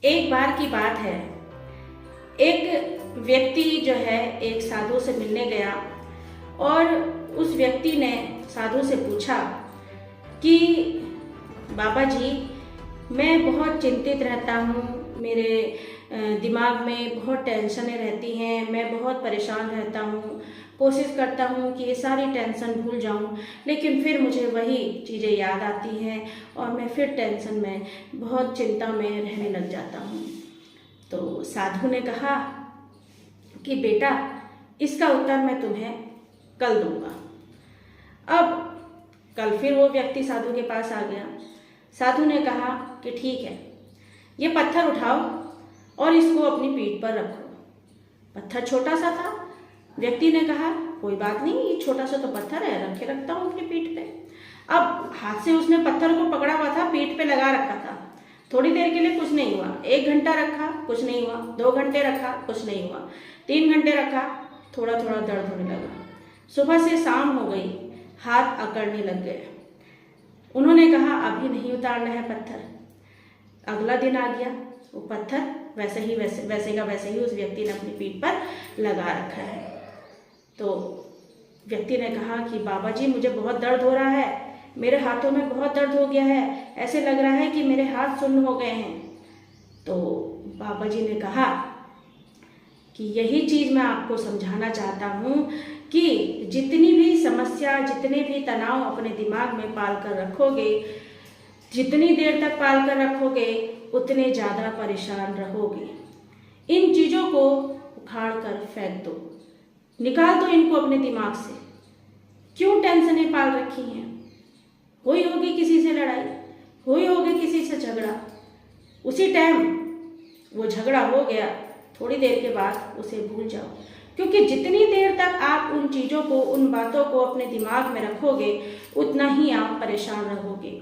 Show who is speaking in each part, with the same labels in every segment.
Speaker 1: एक बार की बात है, एक व्यक्ति जो है एक साधु से मिलने गया और उस व्यक्ति ने साधु से पूछा कि बाबा जी, मैं बहुत चिंतित रहता हूँ, मेरे दिमाग में बहुत टेंशनें रहती हैं, मैं बहुत परेशान रहता हूँ, कोशिश करता हूँ कि ये सारी टेंशन भूल जाऊँ, लेकिन फिर मुझे वही चीज़ें याद आती हैं और मैं फिर टेंशन में, बहुत चिंता में रहने लग जाता हूँ। तो साधु ने कहा कि बेटा, इसका उत्तर मैं तुम्हें कल दूंगा। अब कल फिर वो व्यक्ति साधु के पास आ गया। साधु ने कहा कि ठीक है, ये पत्थर उठाओ और इसको अपनी पीठ पर रखो। पत्थर छोटा सा था। व्यक्ति ने कहा कोई बात नहीं, ये छोटा सा तो पत्थर है, रखे रखता हूँ अपनी पीठ पे। अब हाथ से उसने पत्थर को पकड़ा हुआ था, पीठ पे लगा रखा था। थोड़ी देर के लिए कुछ नहीं हुआ, 1 घंटा रखा, कुछ नहीं हुआ, 2 घंटे रखा, कुछ नहीं हुआ, 3 घंटे रखा, थोड़ा थोड़ा दर्द होने लगा। सुबह से शाम हो गई, हाथ अकड़ने लग गए। उन्होंने कहा अभी नहीं उतारना है पत्थर। अगला दिन आ गया, वो पत्थर वैसे का वैसे ही उस व्यक्ति ने अपनी पीठ पर लगा रखा है। तो व्यक्ति ने कहा कि बाबा जी, मुझे बहुत दर्द हो रहा है, मेरे हाथों में बहुत दर्द हो गया है, ऐसे लग रहा है कि मेरे हाथ सुन्न हो गए हैं। तो बाबा जी ने कहा कि यही चीज़ मैं आपको समझाना चाहता हूँ कि जितनी भी समस्या, जितने भी तनाव अपने दिमाग में पाल कर रखोगे, जितनी देर तक पाल कर रखोगे, उतने ज़्यादा परेशान रहोगे। इन चीज़ों को उखाड़ कर फेंक दो, निकाल दो इनको अपने दिमाग से। क्यों टेंशनें पाल रखी हैं? हुई होगी किसी से लड़ाई, हुई होगी किसी से झगड़ा, उसी टाइम वो झगड़ा हो गया, थोड़ी देर के बाद उसे भूल जाओ। क्योंकि जितनी देर तक आप उन चीज़ों को, उन बातों को अपने दिमाग में रखोगे, उतना ही आप परेशान रहोगे।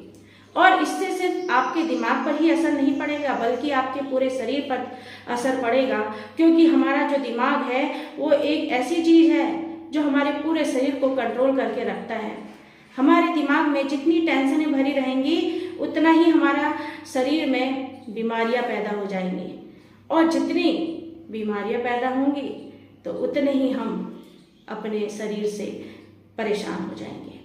Speaker 1: और इससे सिर्फ आपके दिमाग पर ही असर नहीं पड़ेगा, बल्कि आपके पूरे शरीर पर असर पड़ेगा। क्योंकि हमारा जो दिमाग है वो एक ऐसी चीज़ है जो हमारे पूरे शरीर को कंट्रोल करके रखता है। हमारे दिमाग में जितनी टेंशनें भरी रहेंगी, उतना ही हमारा शरीर में बीमारियां पैदा हो जाएंगी, और जितनी बीमारियां पैदा होंगी तो उतने ही हम अपने शरीर से परेशान हो जाएंगे।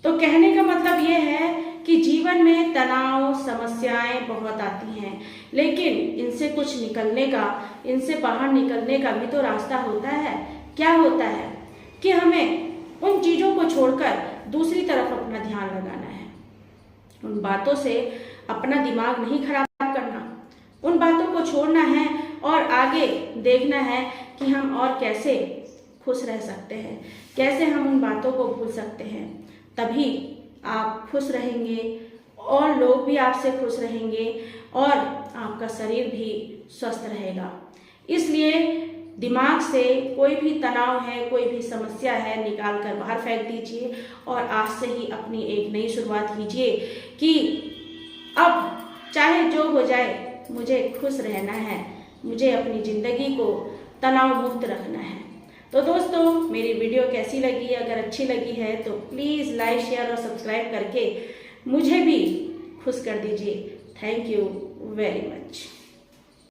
Speaker 1: तो कहने का मतलब ये है कि जीवन में तनाव, समस्याएं बहुत आती हैं, लेकिन इनसे कुछ निकलने का, इनसे बाहर निकलने का भी तो रास्ता होता है। क्या होता है कि हमें उन चीज़ों को छोड़कर दूसरी तरफ अपना ध्यान लगाना है। उन बातों से अपना दिमाग नहीं खराब करना, उन बातों को छोड़ना है और आगे देखना है कि हम और कैसे खुश रह सकते हैं, कैसे हम उन बातों को भूल सकते हैं। तभी आप खुश रहेंगे और लोग भी आपसे खुश रहेंगे और आपका शरीर भी स्वस्थ रहेगा। इसलिए दिमाग से कोई भी तनाव है, कोई भी समस्या है, निकाल कर बाहर फेंक दीजिए और आज से ही अपनी एक नई शुरुआत कीजिए कि अब चाहे जो हो जाए, मुझे खुश रहना है, मुझे अपनी ज़िंदगी को तनाव मुक्त रखना है। तो दोस्तों, मेरी वीडियो कैसी लगी? अगर अच्छी लगी है तो प्लीज़ लाइक, शेयर और सब्सक्राइब करके मुझे भी खुश कर दीजिए। Thank you very much.